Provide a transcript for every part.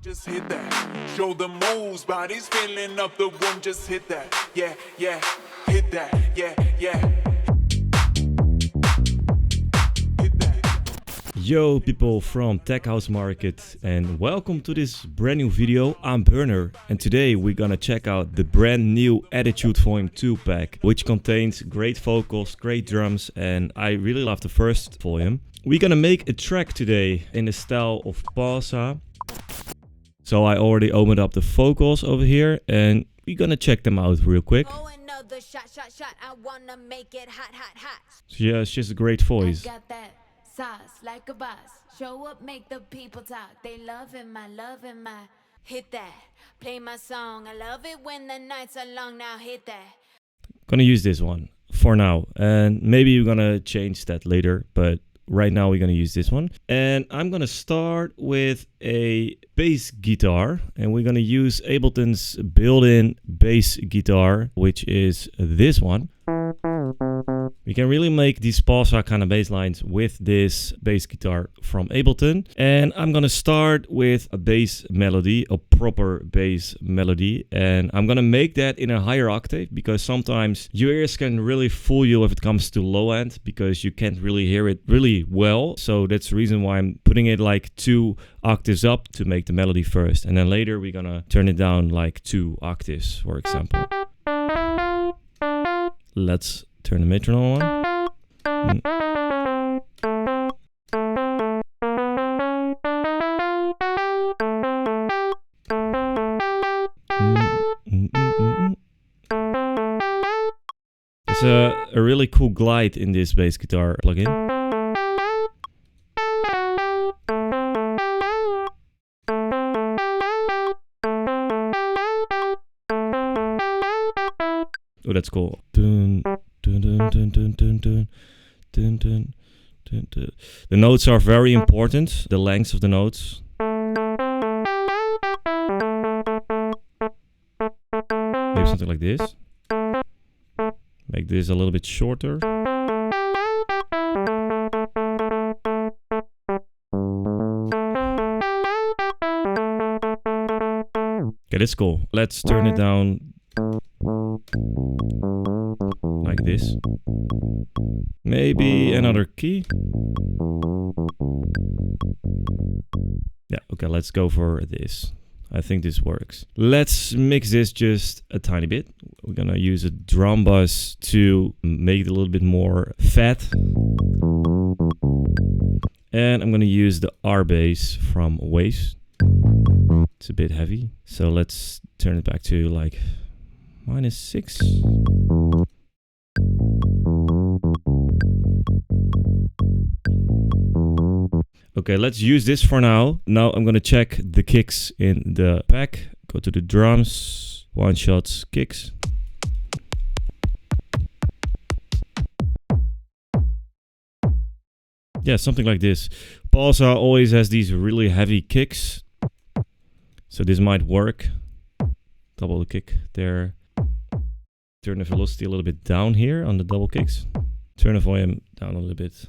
Just hit that. Show the moves, bodies filling up the room. Just hit that. Yeah, yeah. Hit that. Yeah, yeah. Hit that. Yo people from Tech House Market, and welcome to this brand new video. I'm Burner, and today we're gonna check out the brand new Attitude Volume 2 pack, which contains great vocals, great drums, and I really love the first volume. We're gonna make a track today in the style of PAWSA. So I already opened up the vocals over here, and we're gonna check them out real quick. Shot, I wanna make it hot. Yeah, it's just a great voice. I got that sauce like a boss. Show up, make the people talk. They loving my hit that. Play my song. I love it when the nights are long. Now hit that. Gonna use this one for now, and maybe we're gonna change that later, but right now we're gonna use this one. And I'm gonna start with a bass guitar, and we're gonna use Ableton's built-in bass guitar, which is this one. We can really make these PAWSA kind of bass lines with this bass guitar from Ableton. And I'm gonna start with a bass melody, a proper bass melody. And I'm gonna make that in a higher octave, because sometimes your ears can really fool you if it comes to low end, because you can't really hear it really well. So that's the reason why I'm putting it like 2 octaves up to make the melody first. And then later we're gonna turn it down like 2 octaves, for example. Let's turn the metronome on. There's a really cool glide in this bass guitar plugin. Oh, that's cool. Dun, dun, dun, dun, dun, dun, dun, dun, dun, dun, dun. The notes are very important, the lengths of the notes. Maybe something like this. Make this a little bit shorter. Okay, that's cool. Let's turn it down like this. Maybe another key. Yeah, okay, let's go for this. I think this works. Let's mix this just a tiny bit. We're gonna use a drum bus to make it a little bit more fat. And I'm gonna use the R bass from Waves. It's a bit heavy, so let's turn it back to like -6. Okay, let's use this for now. Now I'm gonna check the kicks in the pack. Go to the drums, one shots, kicks. Yeah, something like this. PAWSA always has these really heavy kicks, so this might work. Double the kick there. Turn the velocity a little bit down here on the double kicks. Turn the volume down a little bit.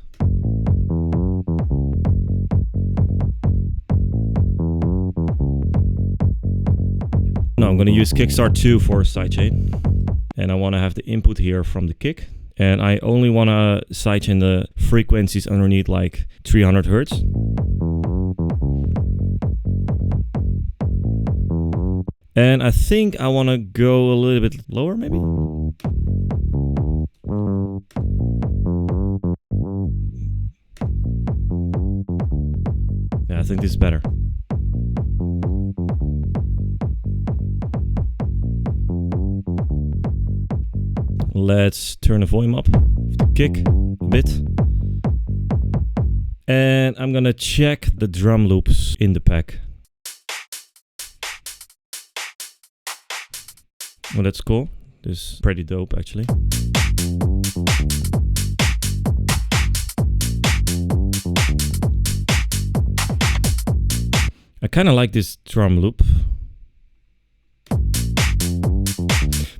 Now I'm going to use Kickstart 2 for sidechain. And I want to have the input here from the kick. And I only want to sidechain the frequencies underneath like 300 Hertz. And I think I want to go a little bit lower, maybe. Yeah, I think this is better. Let's turn the volume up, the kick a bit. And I'm gonna check the drum loops in the pack. Well, that's cool. This is pretty dope, actually. I kind of like this drum loop.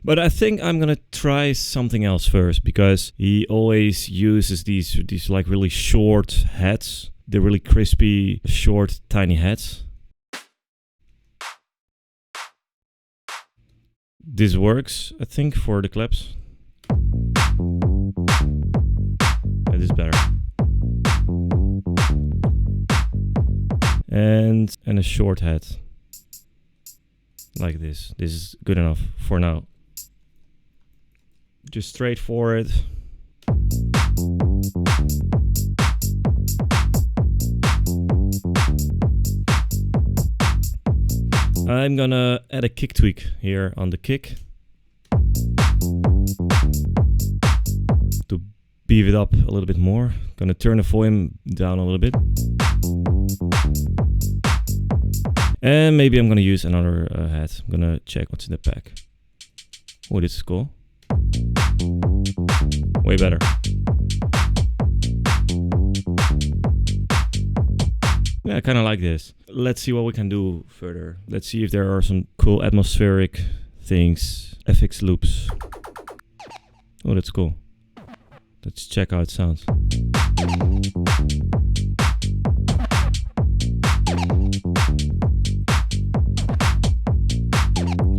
But I think I'm gonna try something else first, because he always uses these like really short hats. They're really crispy, short, tiny hats. this works, I think, for the claps. That is better. And a short head. Like this. This is good enough for now. Just straightforward. I'm gonna add a kick tweak here on the kick to beef it up a little bit more. Gonna turn the volume down a little bit. And maybe I'm gonna use another head. I'm gonna check what's in the pack. Oh, this is cool. Way better. Yeah, I kind of like this. Let's see what we can do further. Let's see if there are some cool atmospheric things. FX loops. Oh, that's cool. Let's check how it sounds.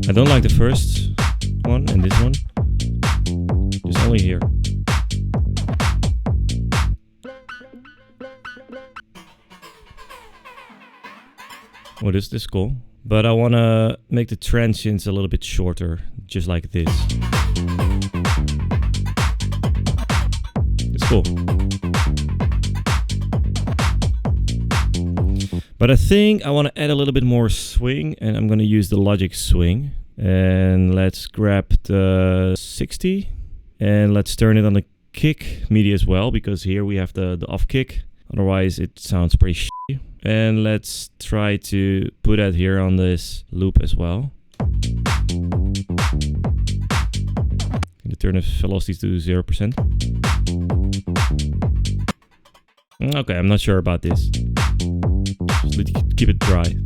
I don't like the first one and this one. Just only here. Oh, this is cool. But I want to make the transients a little bit shorter, just like this. It's cool. But I think I want to add a little bit more swing, and I'm going to use the Logic swing. And let's grab the 60, and let's turn it on the kick MIDI as well, because here we have the off kick. Otherwise it sounds pretty shitty. And let's try to put that here on this loop as well. Gonna turn the velocity to 0%. Okay, I'm not sure about this. Just keep it dry.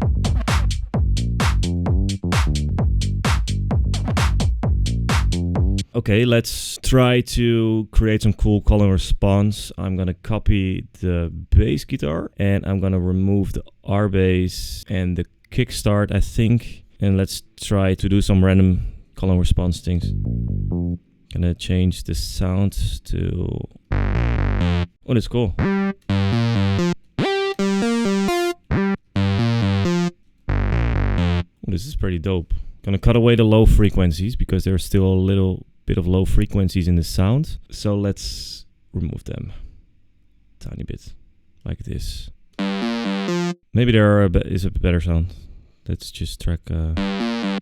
Okay, let's try to create some cool color response. I'm gonna copy the bass guitar and I'm gonna remove the R bass and the kickstart, I think. And let's try to do some random color response things. Gonna change the sound to... Oh, that's cool. Oh, this is pretty dope. Gonna cut away the low frequencies because there's still a little bit of low frequencies in the sound. So let's remove them. Tiny bit. Like this. Maybe there is a better sound. Let's just track... I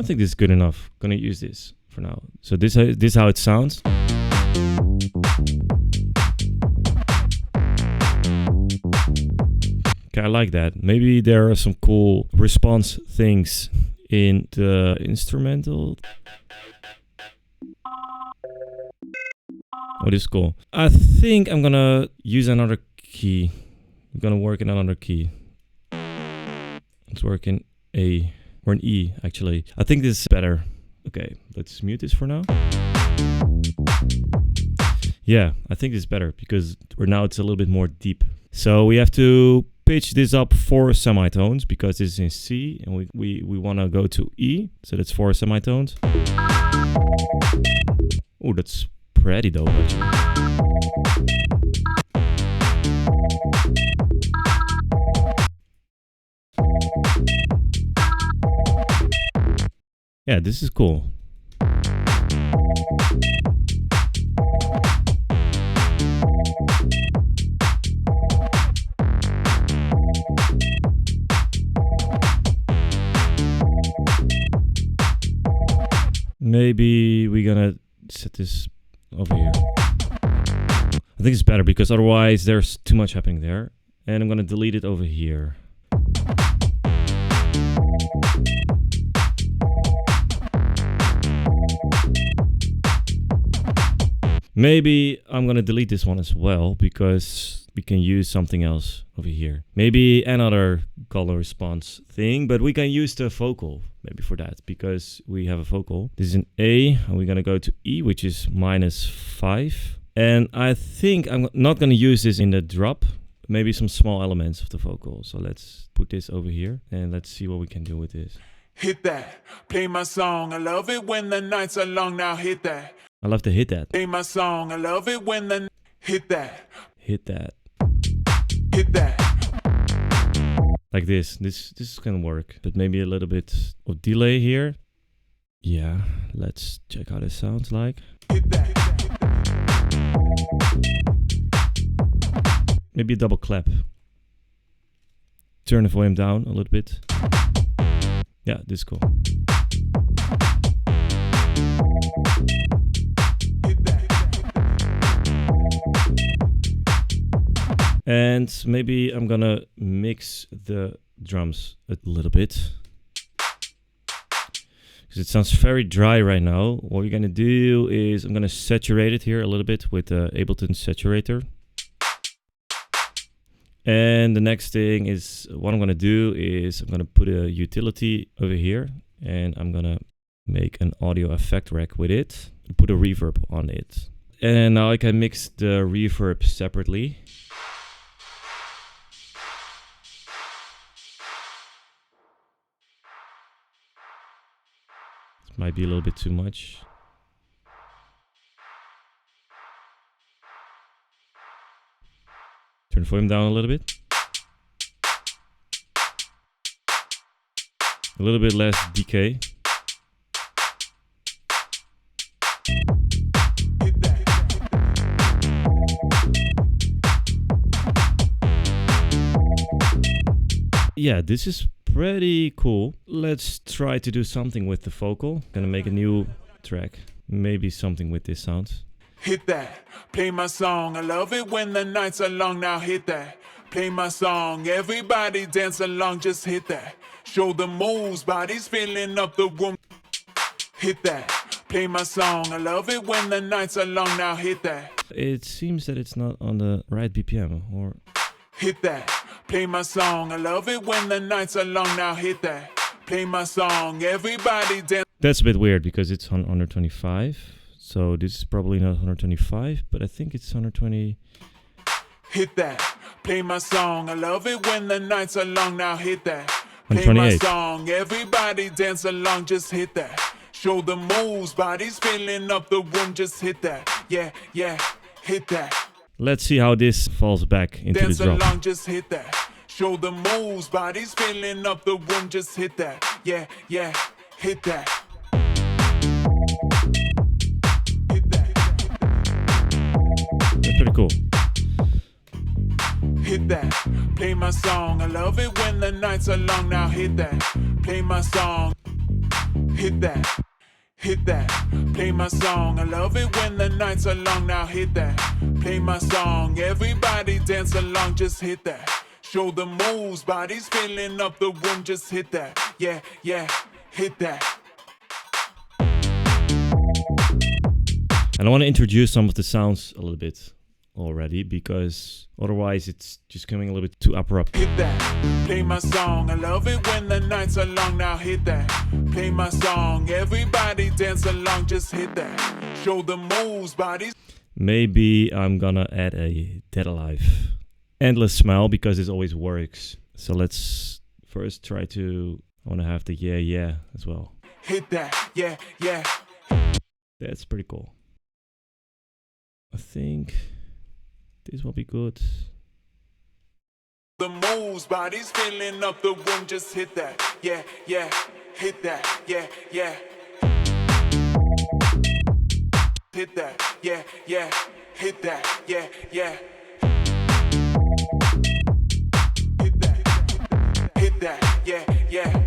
think this is good enough. Gonna use this for now. So this is how it sounds. Okay, I like that. Maybe there are some cool response things in the instrumental. Oh, this is cool. I think I'm gonna use another key. I'm gonna work in another key. Let's work in A, or an E actually. I think this is better. Okay, let's mute this for now. Yeah, I think this is better because now it's a little bit more deep. So we have to pitch this up 4 semitones because this is in C and we want to go to E. So that's 4 semitones. Oh, that's pretty dope actually. Yeah, this is cool. Maybe we're gonna set this over here. I think it's better because otherwise there's too much happening there. And I'm gonna delete it over here. Maybe I'm gonna delete this one as well because we can use something else over here. Maybe another color response thing, but we can use the vocal maybe for that because we have a vocal. This is an A and we're gonna go to E, which is -5. And I think I'm not gonna use this in the drop, maybe some small elements of the vocal. So let's put this over here and let's see what we can do with this. hit that. Play my song, I love it when the nights are long, now hit that. I love to hit that. Play my song, I love it when the hit that. Hit that. Hit that. Like this. This is gonna work. But maybe a little bit of delay here. Yeah, let's check how this sounds like. Hit that. Maybe a double clap. Turn the volume down a little bit. Yeah, this is cool. And maybe I'm gonna mix the drums a little bit. Because it sounds very dry right now. What we're gonna do is I'm gonna saturate it here a little bit with the Ableton saturator. And the next thing is, what I'm gonna do is I'm gonna put a utility over here and I'm gonna make an audio effect rack with it, put a reverb on it. And now I can mix the reverb separately. This might be a little bit too much. Turn the volume down a little bit. A little bit less decay. Yeah, this is pretty cool. Let's try to do something with the vocal. Gonna make a new track. Maybe something with this sound. Hit that. Play my song, I love it when the nights are long, now hit that. Play my song, everybody dance along, just hit that. Show the moves, bodies filling up the room. Hit that. Play my song, I love it when the nights are long, now hit that. It seems that it's not on the right BPM, or... Hit that. Play my song, I love it when the nights are long, now hit that. Play my song, everybody dance. That's a bit weird because it's on 125. So this is probably not 125, but I think it's 120. Hit that. Play my song, I love it when the nights are long, now hit that. Play my song, everybody dance along, just hit that. Show the moves, bodies filling up the room, just hit that. Yeah, yeah, hit that. Let's see how this falls back into Dance the drop. along, just hit that. Show the moves, bodies filling up the room, just hit that. Yeah, yeah, hit that. Hit that. That's pretty cool. Hit that. Play my song, I love it when the nights are long, now hit that. Play my song. Hit that. Hit that. Play my song, I love it when the nights are long, now hit that. Play my song, everybody dance along, just hit that. Show the moves, bodies filling up the room, just hit that. Yeah, yeah, hit that. And I want to introduce some of the sounds a little bit already, because otherwise it's just coming a little bit too abrupt. Hit that. Play my song, I love it when the nights are long, now hit that. Play my song, everybody dance along, just hit that. Show the moves, bodies. Maybe I'm gonna add a Dead Alive endless smile, because this always works. So let's first try to, I want to have the yeah as well. Hit that. Yeah, yeah. That's pretty cool. I think this will be good. The moves, bodies filling up the room, just hit that. Yeah, yeah, hit that. Yeah, yeah. Hit that. Yeah, yeah, hit that. Yeah, yeah. Hit that. Hit that. Yeah, yeah.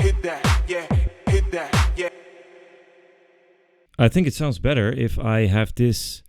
Hit that. Yeah, hit that. Yeah. I think it sounds better if I have this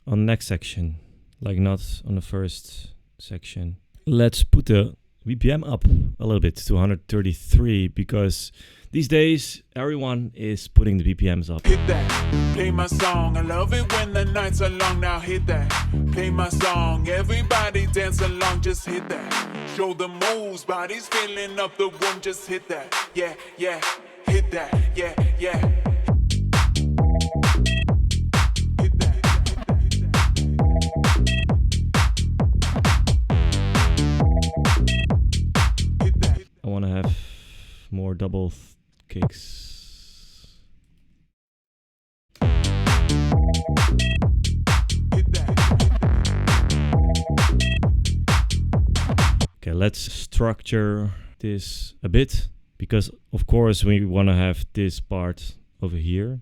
on the next section, like not on the first section. Let's put the BPM up a little bit to 133, because these days everyone is putting the BPMs up. Hit that. Play my song, I love it when the nights are long, now hit that. Play my song, everybody dance along, just hit that. Show the moves, bodies filling up the room, just hit that. Yeah, yeah, hit that. Yeah, yeah. more double kicks. Okay, let's structure this a bit, because of course we want to have this part over here.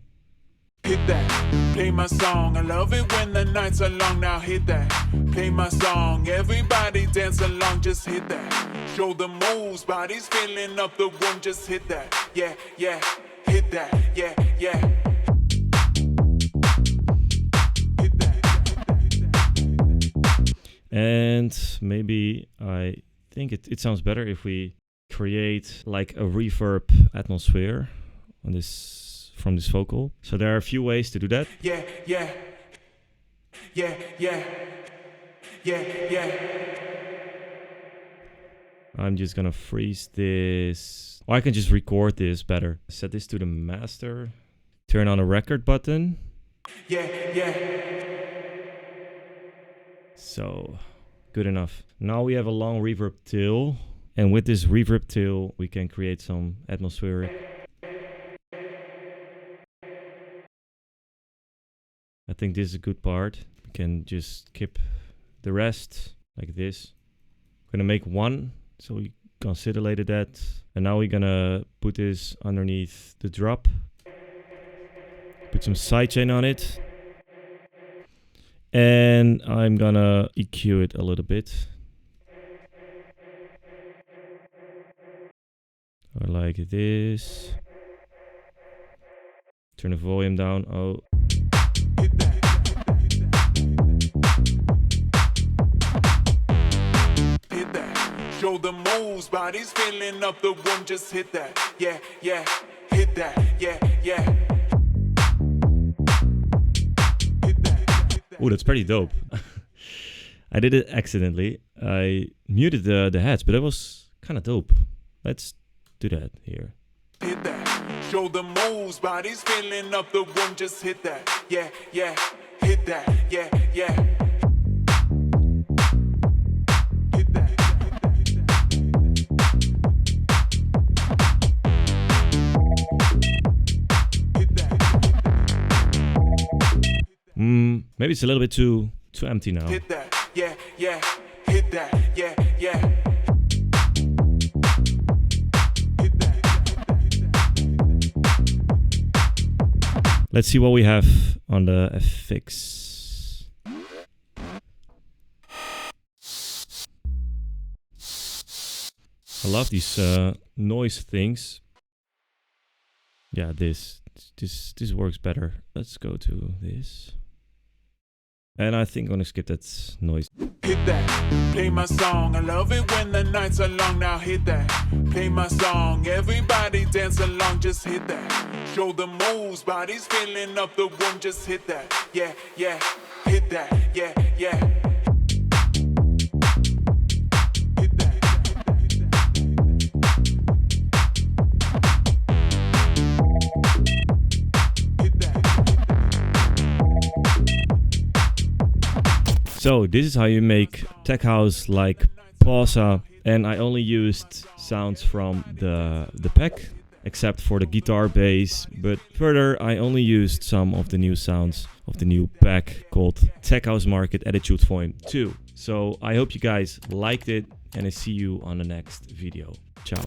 Hit that, play my song. I love it when the nights are long. Now hit that, play my song. Everybody dance along, just hit that. Show the moves, bodies filling up the room, just hit that. Yeah, yeah, hit that, yeah, yeah. Hit that. And maybe I think it sounds better if we create like a reverb atmosphere on this from this vocal. So there are a few ways to do that. Yeah, yeah, yeah, yeah, yeah, yeah. I'm just gonna freeze this. Or I can just record this better. Set this to the master. Turn on a record button. Yeah, yeah. So, good enough. Now we have a long reverb tail. And with this reverb tail, we can create some atmospheric. I think this is a good part. We can just skip the rest like this. We're gonna make one, so we consider later that. And now we're gonna put this underneath the drop. Put some sidechain on it. And I'm gonna EQ it a little bit. Or like this. Turn the volume down. Oh. Show the moves, bodies filling up the room, just hit that. Yeah, yeah, hit that. Yeah, yeah. Hit that. Oh, that's pretty dope. I did it accidentally. I muted the heads, but that was kind of dope. Let's do that here. Hit that. Show the moves, bodies filling up the room, just hit that. Yeah, yeah, hit that. Yeah, yeah. Maybe it's a little bit too empty now. Hit that, yeah, yeah. Hit that, yeah, yeah. Hit that. Let's see what we have on the FX. I love these noise things. Yeah, this works better. Let's go to this. And I think I'm gonna skip that noise. Hit that, play my song. I love it when the nights are long. Now hit that, play my song. Everybody dance along, just hit that. Show the moves, bodies filling up the room, just hit that. Yeah, yeah, hit that. Yeah, yeah. Hit that. So this is how you make tech house like PAWSA, and I only used sounds from the pack, except for the guitar bass, but further I only used some of the new sounds of the new pack called Tech House Market Attitude Volume 2. So I hope you guys liked it, and I see you on the next video. Ciao.